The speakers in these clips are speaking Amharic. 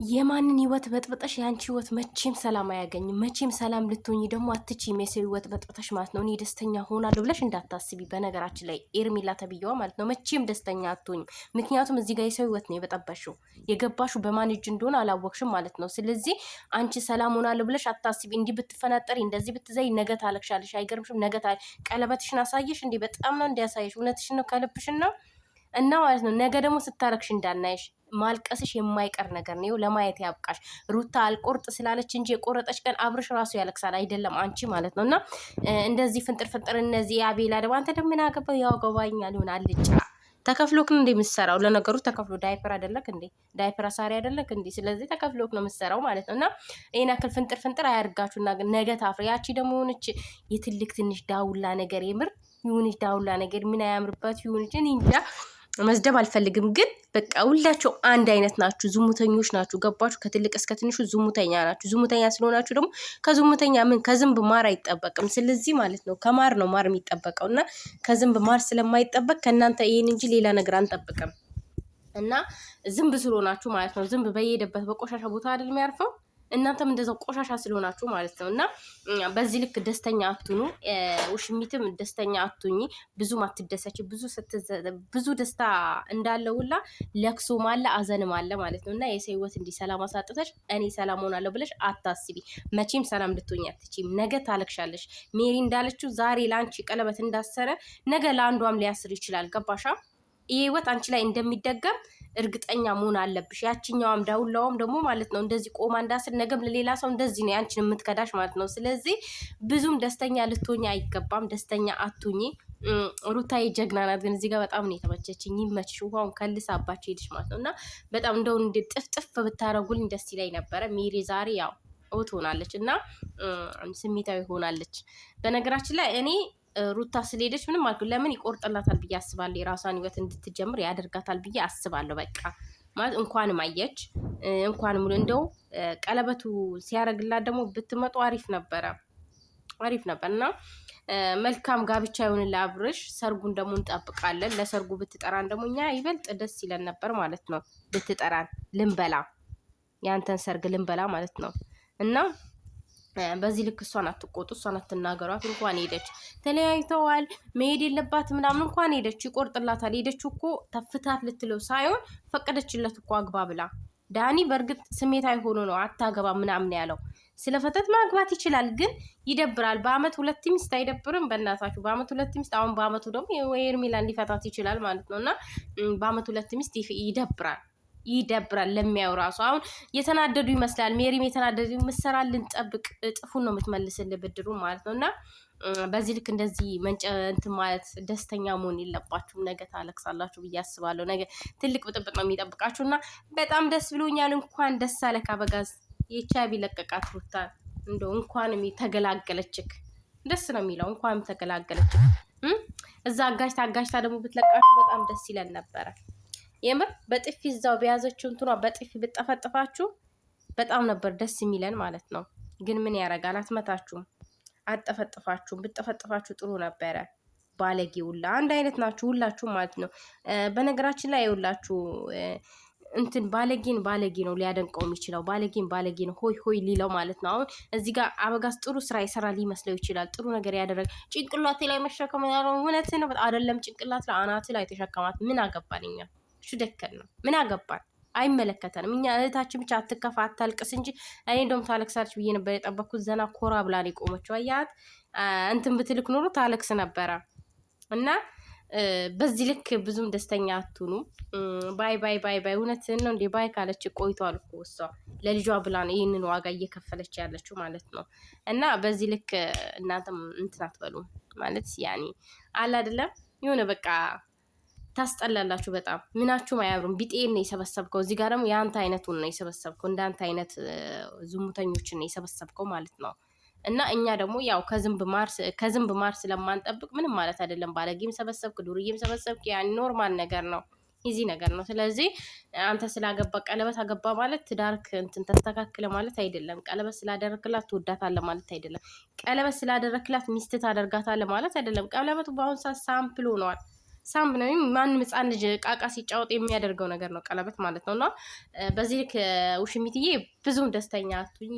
የማንን ህይወት በጥብጠሽ ያንቺ ህይወት መቼም ሰላም አያገኝም። መቼም ሰላም ልትሆኚ ደግሞ አትችይም። የሰው ህይወት በጥብጠሽ ማለት ነው። እኔ ደስተኛ ሆናለሁ ብለሽ እንዳታስቢ። በነገራችን ላይ ኤርሚላ ተብዬዋ ማለት ነው መቼም ደስተኛ አትሆኝም። ምክንያቱም እዚህ ጋር የሰው ህይወት ነው የበጠበሽው። የገባሽው በማን እጅ እንደሆነ አላወቅሽም ማለት ነው። ስለዚህ አንቺ ሰላም ሆናለሁ ብለሽ አታስቢ። እንዲህ ብትፈናጠሪ፣ እንደዚህ ብትዘይ ነገ ታለቅሻለሽ። አይገርምሽም? ነገ ቀለበትሽን አሳየሽ እንዲህ በጣም ነው እንዲያሳየሽ። እውነትሽን ነው ከልብሽን ነው እና ማለት ነው ነገ ደግሞ ስታረክሽ እንዳናይሽ። ማልቀስሽ የማይቀር ነገር ነው። ለማየት ያብቃሽ። ሩታ አልቆርጥ ስላለች እንጂ የቆረጠች ቀን አብርሽ ራሱ ያለቅሳል፣ አይደለም አንቺ ማለት ነው። እና እንደዚህ ፍንጥር ፍንጥር እነዚህ አቤላ ደግሞ አንተ ደግሞ ምን አገባው? ያገባኛል ይሆን አልጫ ተከፍሎክ ነው እንደ የምትሰራው። ለነገሩ ተከፍሎ ዳይፐር አይደለክ እንዴ? ዳይፐር አሳሪ አይደለክ እንዴ? ስለዚህ ተከፍሎክ ነው የምትሰራው ማለት ነው። እና ይሄን ያክል ፍንጥር ፍንጥር አያርጋችሁና ነገ ታፍሪ። ያቺ ደግሞ ሆነች የትልቅ ትንሽ ዳውላ ነገር የምር ይሁንሽ ዳውላ ነገር ምን አያምርባት ይሁንሽ። እኔ እንጃ መስደብ አልፈልግም፣ ግን በቃ ሁላቸው አንድ አይነት ናችሁ። ዝሙተኞች ናችሁ። ገባችሁ? ከትልቅ እስከ ትንሹ ዝሙተኛ ናችሁ። ዝሙተኛ ስለሆናችሁ ደግሞ ከዝሙተኛ ምን ከዝንብ ማር አይጠበቅም። ስለዚህ ማለት ነው ከማር ነው ማር የሚጠበቀው እና ከዝንብ ማር ስለማይጠበቅ ከእናንተ ይሄን እንጂ ሌላ ነገር አንጠብቅም። እና ዝንብ ስለሆናችሁ ማለት ነው። ዝንብ በየሄደበት በቆሻሻ ቦታ አይደል የሚያርፈው? እናንተም እንደዛው ቆሻሻ ስለሆናችሁ ማለት ነው። እና በዚህ ልክ ደስተኛ አትሁኑ። ውሽሚትም ደስተኛ አትሁኚ። ብዙም አትደሰች። ብዙ ደስታ እንዳለ ሁላ ለቅሶም አለ አዘንም አለ ማለት ነው። እና የሰው ህይወት እንዲህ ሰላም አሳጥተሽ እኔ ሰላም ሆናለሁ ብለሽ አታስቢ። መቼም ሰላም ልትሆኚ አትችይም። ነገ ታለቅሻለሽ። ሜሪ እንዳለችው ዛሬ ለአንቺ ቀለበት እንዳሰረ ነገ ለአንዷም ሊያስር ይችላል። ገባሻ? ይህ ህይወት አንቺ ላይ እንደሚደገም እርግጠኛ መሆን አለብሽ። ያችኛዋም ዳውላውም ደግሞ ማለት ነው እንደዚህ ቆማ እንዳስር ነገም ለሌላ ሰው እንደዚህ ነው ያንቺን የምትከዳሽ ማለት ነው። ስለዚህ ብዙም ደስተኛ ልትሆኚ አይገባም። ደስተኛ አትሁኚ። ሩታዬ ጀግና ናት። ግን እዚህ ጋር በጣም ነው የተመቸችኝ። ይመችሽ። ውሃውን ከልስ አባቸው ሄድሽ ማለት ነው። እና በጣም እንደው ጥፍጥፍ ብታረጉልኝ ደስ ይለኝ ነበረ። ሜሪ ዛሬ ያው ኦት ሆናለች እና ስሜታዊ ሆናለች። በነገራችን ላይ እኔ ሩታ ስለሄደች ምንም አልኩ ለምን ይቆርጥላታል ብዬ አስባለሁ። የራሷን ህይወት እንድትጀምር ያደርጋታል ብዬ አስባለሁ። በቃ ማለት እንኳንም አየች እንኳንም እንደው ቀለበቱ ሲያደርግላት ደግሞ ብትመጡ አሪፍ ነበረ እና መልካም ጋብቻ ይሁን ለአብርሽ። ሰርጉን ደግሞ እንጠብቃለን። ለሰርጉ ብትጠራን ደግሞ እኛ ይበልጥ ደስ ይለን ነበር ማለት ነው። ብትጠራን ልንበላ ያንተን ሰርግ ልንበላ ማለት ነው። እና በዚህ ልክ እሷን አትቆጡ፣ እሷን አትናገሯት። እንኳን ሄደች ተለያይተዋል መሄድ የለባት ምናምን እንኳን ሄደች ይቆርጥላታል። ሄደች እኮ ተፍታት ልትለው ሳይሆን ፈቀደችለት እኮ አግባ ብላ። ዳኒ በእርግጥ ስሜታዊ ሆኖ ነው አታገባ ምናምን ያለው። ስለፈተት ማግባት ይችላል፣ ግን ይደብራል። በአመት 2 ሚስት አይደብርም? በእናታችሁ በአመት 2 ሚስት። አሁን በአመቱ ደግሞ ኤርሚላን ሊፈታት ይችላል ማለት ነው። እና በአመት 2 ሚስት ይደብራል ለሚያዩ ራሱ። አሁን የተናደዱ ይመስላል። ሜሪም የተናደዱ ምሰራልን ጠብቅ እጥፉን ነው የምትመልስል ብድሩ ማለት ነው። እና በዚህ ልክ እንደዚህ እንትን ማለት ደስተኛ መሆን የለባችሁም። ነገ ታለቅሳላችሁ ብዬ አስባለሁ። ነገ ትልቅ ብጥብጥ ነው የሚጠብቃችሁ። እና በጣም ደስ ብሎኛል። እንኳን ደስ አለህ አበጋዝ። የቻቢ ለቀቃት ሩታን። እንደው እንኳንም ተገላገለችክ። ደስ ነው የሚለው እንኳንም ተገላገለችክ። እዛ አጋጅታ ደግሞ ብትለቃችሁ በጣም ደስ ይለን ነበረ። የምር በጥፊ እዛው በያዘችው እንትኗ በጥፊ ብጠፈጥፋችሁ በጣም ነበር ደስ የሚለን ማለት ነው። ግን ምን ያረጋል? አትመታችሁም፣ አትጠፈጥፋችሁም። ብጠፈጥፋችሁ ጥሩ ነበረ። ባለጌ ሁላ አንድ አይነት ናችሁ ሁላችሁም ማለት ነው። በነገራችን ላይ ሁላችሁ እንትን ባለጌ ነው ሊያደንቀው የሚችለው። ባለጌ ነው ሆይ ሆይ ሊለው ማለት ነው። አሁን እዚህ ጋር አበጋዝ ጥሩ ስራ ይሰራ ሊመስለው ይችላል። ጥሩ ነገር ያደረገ ጭንቅላቴ ላይ መሸከም ያለው እውነት ነው አይደለም። ጭንቅላት ላይ አናት ላይ ተሸከማት። ምን አገባን እኛ? እሱ ደከል ነው። ምን አገባን? አይመለከተንም። እኛ እህታችን ብቻ አትከፋ አታልቅስ እንጂ እኔ እንደውም ታለቅሳለች ብዬ ነበር የጠበኩት። ዘና ኮራ ብላ ነው የቆመችው። አያት እንትን ብትልክ ኖሮ ታለቅስ ነበረ። እና በዚህ ልክ ብዙም ደስተኛ አትሁኑ። ባይ ባይ ባይ ባይ። እውነትን ነው እንዴ? ባይ ካለች ቆይቷል እኮ እሷ ለልጇ ብላ ነው ይህንን ዋጋ እየከፈለች ያለችው ማለት ነው። እና በዚህ ልክ እናንተም እንትን አትበሉ ማለት ያኔ አለ አይደለም የሆነ በቃ ታስጠላላችሁ በጣም። ምናችሁም አያምሩም። ቢጤን ነው የሰበሰብከው። እዚህ ጋር ደግሞ የአንተ አይነቱን ነው የሰበሰብከው። እንዳንተ አይነት ዝሙተኞችን ነው የሰበሰብከው ማለት ነው። እና እኛ ደግሞ ያው ከዝንብ ማር ስለማንጠብቅ ምንም ማለት አይደለም። ባለጌም ሰበሰብክ፣ ዱርዬም ሰበሰብክ፣ ያን ኖርማል ነገር ነው፣ ኢዚ ነገር ነው። ስለዚህ አንተ ስላገባ ቀለበት አገባ ማለት ትዳርክ እንትን ተስተካክለ ማለት አይደለም። ቀለበት ስላደረክላት ትወዳታለህ ማለት አይደለም። ቀለበት ስላደረክላት ሚስት ታደርጋታለህ ማለት አይደለም። ቀለበቱ በአሁን ሰዓት ሳምፕል ሆነዋል። ሳምብ ነው። ማንም ሕፃን ልጅ ቃቃ ሲጫወት የሚያደርገው ነገር ነው ቀለበት ማለት ነው። እና በዚህ ልክ ውሽሚትዬ ብዙም ደስተኛ አትሁኝ።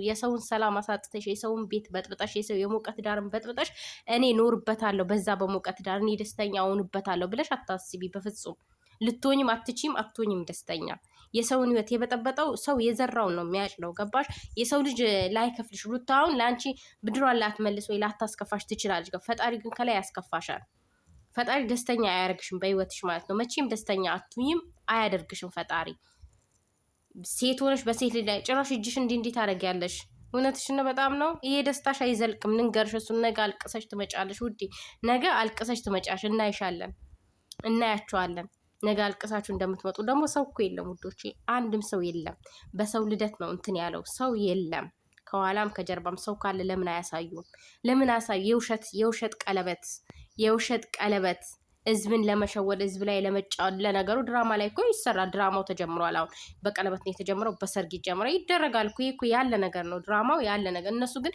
የሰውን ሰላም አሳጥተሽ የሰውን ቤት በጥብጠሽ የሰው የሞቀት ዳርን በጥብጠሽ እኔ ኖርበታለሁ በዛ በሞቀት ዳር እኔ ደስተኛ ሆንበታለሁ ብለሽ አታስቢ በፍጹም። ልትሆኝም አትችም አትሆኝም ደስተኛ። የሰውን ህይወት የበጠበጠው ሰው የዘራውን ነው የሚያጭደው። ገባሽ? የሰው ልጅ ላይ ከፍልሽ ሩታውን ለአንቺ ብድሯን ላትመልስ ወይ ላታስከፋሽ ትችላለች። ፈጣሪ ግን ከላይ ያስከፋሻል። ፈጣሪ ደስተኛ አያደርግሽም በህይወትሽ ማለት ነው። መቼም ደስተኛ አትሁኝም፣ አያደርግሽም ፈጣሪ። ሴት ሆነሽ በሴት ልጅ ላይ ጭራሽ እጅሽ እንዲህ ታደርጊያለሽ። እውነትሽን በጣም ነው። ይሄ ደስታሽ አይዘልቅም። ልንገርሽ፣ እሱን ነገ አልቅሰሽ ትመጫለሽ ውዴ። ነገ አልቅሰሽ ትመጫለሽ። እናይሻለን፣ እናያቸዋለን። ነገ አልቅሳችሁ እንደምትመጡ ደግሞ ሰው እኮ የለም ውዶቼ፣ አንድም ሰው የለም። በሰው ልደት ነው እንትን ያለው ሰው የለም። ከኋላም ከጀርባም ሰው ካለ ለምን አያሳዩም? ለምን አያሳዩ? የውሸት ቀለበት ህዝብን ለመሸወድ ህዝብ ላይ ለመጫወት። ለነገሩ ድራማ ላይ እኮ ይሰራል። ድራማው ተጀምሯል። አሁን በቀለበት ነው የተጀመረው፣ በሰርግ ይጀምራል፣ ይደረጋል እኮ። ይሄ ያለ ነገር ነው፣ ድራማው ያለ ነገር። እነሱ ግን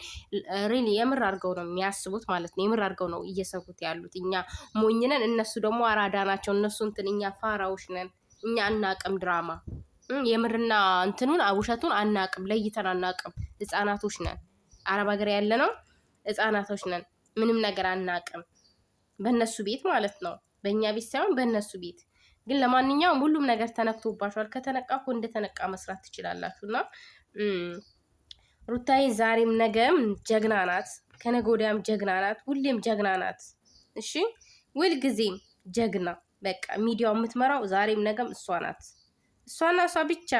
ሪሊ የምር አድርገው ነው የሚያስቡት ማለት ነው። የምር አድርገው ነው እየሰሩት ያሉት። እኛ ሞኝነን፣ እነሱ ደግሞ አራዳ ናቸው። እነሱ እንትን፣ እኛ ፋራዎች ነን። እኛ አናቅም ድራማ የምርና እንትኑን ውሸቱን አናቅም፣ ለይተን አናቅም። ህፃናቶች ነን። አረብ ሀገር ያለ ነው ህፃናቶች ነን። ምንም ነገር አናቅም። በእነሱ ቤት ማለት ነው። በእኛ ቤት ሳይሆን በእነሱ ቤት። ግን ለማንኛውም ሁሉም ነገር ተነክቶባቸዋል። ከተነቃ እኮ እንደተነቃ መስራት ትችላላችሁ። እና ሩታዬ ዛሬም ነገም ጀግና ናት፣ ከነገ ወዲያም ጀግና ናት፣ ሁሌም ጀግና ናት። እሺ ሁልጊዜም ጀግና። በቃ ሚዲያው የምትመራው ዛሬም ነገም እሷ ናት። እሷና እሷ ብቻ።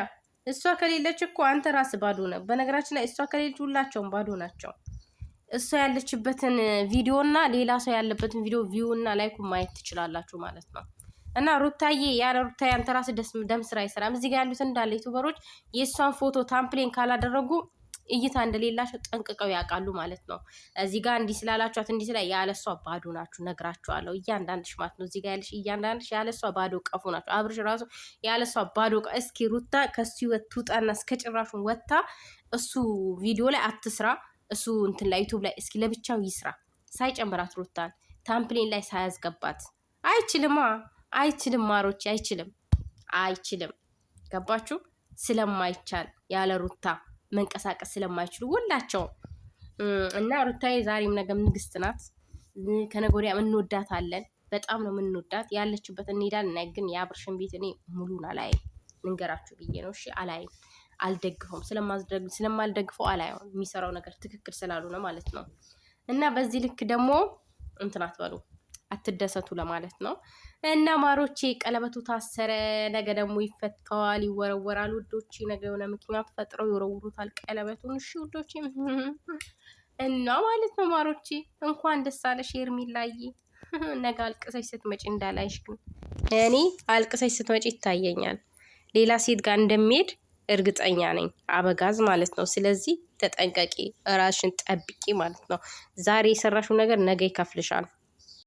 እሷ ከሌለች እኮ አንተ ራስ ባዶ ነህ። በነገራችን ላይ እሷ ከሌለች ሁላቸውም ባዶ ናቸው። እሷ ያለችበትን ቪዲዮ እና ሌላ ሰው ያለበትን ቪዲዮ ቪው እና ላይኩ ማየት ትችላላችሁ ማለት ነው። እና ሩታዬ ያለ ሩታዬ አንተ ራስ ደም ስራ አይሰራም። እዚህ ጋር ያሉት እንዳለ ዩቲዩበሮች የእሷን ፎቶ ታምፕሌን ካላደረጉ እይታ እንደሌላቸው ጠንቅቀው ያውቃሉ ማለት ነው። እዚህ ጋር እንዲህ ስላላችኋት እንዲህ ስላ ያለ እሷ ባዶ ናችሁ፣ ነግራችኋለሁ። እያንዳንድሽ ማለት ነው። እዚህ ጋር ያለሽ እያንዳንድሽ ያለ እሷ ባዶ ቀፉ ናቸው። አብርሽ ራሱ ያለ እሷ ባዶ እስኪ ሩታ ከሱ ህይወት ትውጣና እስከ ጭራሹን ወጥታ እሱ ቪዲዮ ላይ አትስራ። እሱ እንትን ላይ ዩቲዩብ ላይ እስኪ ለብቻው ይስራ፣ ሳይጨምራት ሩታን ታምፕሌን ላይ ሳያስገባት። አይችልም ማሮች፣ አይችልም። ገባችሁ? ስለማይቻል ያለ ሩታ መንቀሳቀስ ስለማይችሉ ሁላቸውም። እና ሩታዬ ዛሬም ነገም ንግስት ናት። ከነገ ወዲያም እንወዳታለን። በጣም ነው የምንወዳት። ያለችበት እንሄዳለን። ግን የአብርሽን ቤት እኔ ሙሉን አላይም፣ ልንገራችሁ ብዬ ነው። እሺ አላይም፣ አልደግፈውም። ስለማልደግፈው አላየውም። የሚሰራው ነገር ትክክል ስላልሆነ ማለት ነው። እና በዚህ ልክ ደግሞ እንትን አትበሉ፣ አትደሰቱ ለማለት ነው። እና ማሮቼ ቀለበቱ ታሰረ። ነገ ደግሞ ይፈታዋል፣ ይወረወራል ውዶቼ። ነገ የሆነ ምክንያት ፈጥረው ይወረውሩታል ቀለበቱን። እሺ ውዶቼ እና ማለት ነው ማሮቼ፣ እንኳን ደስ አለሽ ሄርሜላዬ። ነገ አልቅሰሽ ስትመጪ እንዳላይሽ ግን እኔ አልቅሰሽ ስትመጪ ይታየኛል። ሌላ ሴት ጋር እንደሚሄድ እርግጠኛ ነኝ፣ አበጋዝ ማለት ነው። ስለዚህ ተጠንቀቂ፣ ራስሽን ጠብቂ ማለት ነው። ዛሬ የሰራሽው ነገር ነገ ይከፍልሻል።